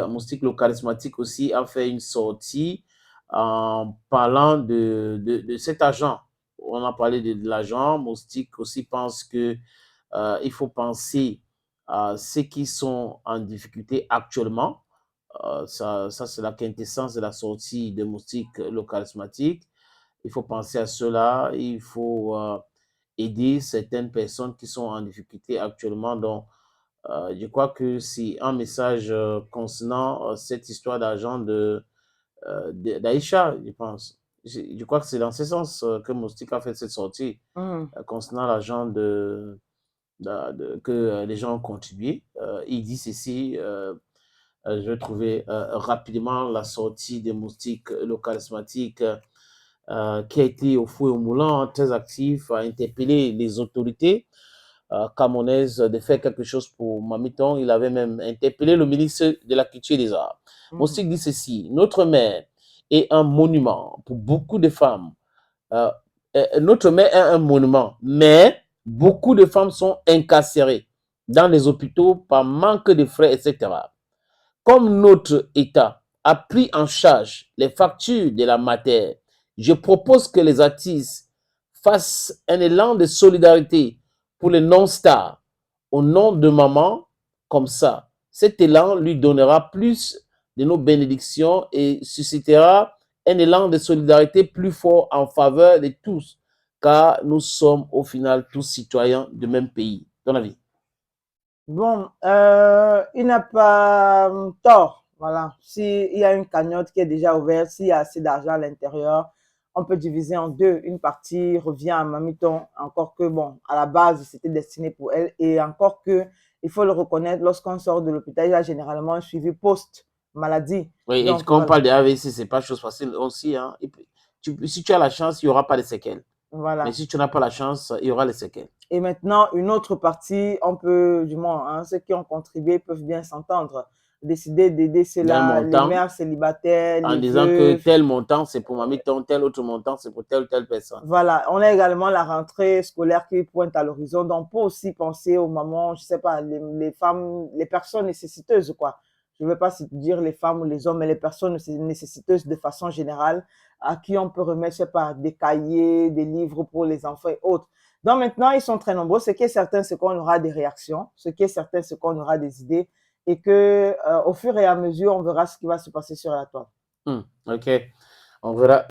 Moustique le charismatique aussi a fait une sortie en parlant de cet agent. On a parlé de l'agent. Moustique aussi pense que il faut penser à ceux qui sont en difficulté actuellement. Ça c'est la quintessence de la sortie de Moustique le charismatique. Il faut penser à cela. Il faut aider certaines personnes qui sont en difficulté actuellement. Donc, je crois que c'est un message concernant cette histoire d'argent d'Aïcha, je pense. Je crois que c'est dans ce sens que Moustique a fait cette sortie concernant l'argent que les gens ont contribué. Il dit ceci, je vais trouver rapidement la sortie de Moustique, le charismatique, qui a été au fou et au moulin, très actif, a interpellé les autorités camerounaise de faire quelque chose pour Mamiton. Il avait même interpellé le ministre de la Culture et des Arts. Moustique dit ceci: notre mère est un monument pour beaucoup de femmes. Euh, notre mère est un monument, mais beaucoup de femmes sont incarcérées dans les hôpitaux par manque de frais, etc. Comme notre État a pris en charge les factures de la matière, je propose que les artistes fassent un élan de solidarité pour les non-stars au nom de maman. Comme ça, cet élan lui donnera plus de nos bénédictions et suscitera un élan de solidarité plus fort en faveur de tous, car nous sommes au final tous citoyens du même pays. Ton avis? Bon, il n'a pas tort. Voilà. S'il y a une cagnotte qui est déjà ouverte, s'il y a assez d'argent à l'intérieur, on peut diviser en deux. Une partie revient à Mamiton, encore que, bon, à la base, c'était destiné pour elle. Et encore que, il faut le reconnaître, lorsqu'on sort de l'hôpital, il y a généralement un suivi post-maladie. Oui, et Donc, quand on voilà. parle de AVC, c'est pas chose facile aussi. Hein. Et puis, si tu as la chance, il n'y aura pas de séquelles. Voilà. Mais si tu n'as pas la chance, il y aura les séquelles. Et maintenant, une autre partie, on peut, du moins, hein, ceux qui ont contribué peuvent bien s'entendre, décider d'aider ceux-là, les mères célibataires, en les disant que veuves. tel montant, c'est pour Mamiton, tel autre montant, c'est pour telle ou telle personne. Voilà, on a également la rentrée scolaire qui pointe à l'horizon, donc on peut aussi penser aux mamans, je sais pas, les femmes, les personnes nécessiteuses, quoi. Je ne veux pas dire les femmes ou les hommes, mais les personnes nécessiteuses de façon générale, à qui on peut remettre, je sais pas, des cahiers, des livres pour les enfants et autres. Donc maintenant, ils sont très nombreux. Ce qui est certain, c'est qu'on aura des réactions. Ce qui est certain, c'est qu'on aura des idées et que, au fur et à mesure, on verra ce qui va se passer sur la toile. Ok, on verra.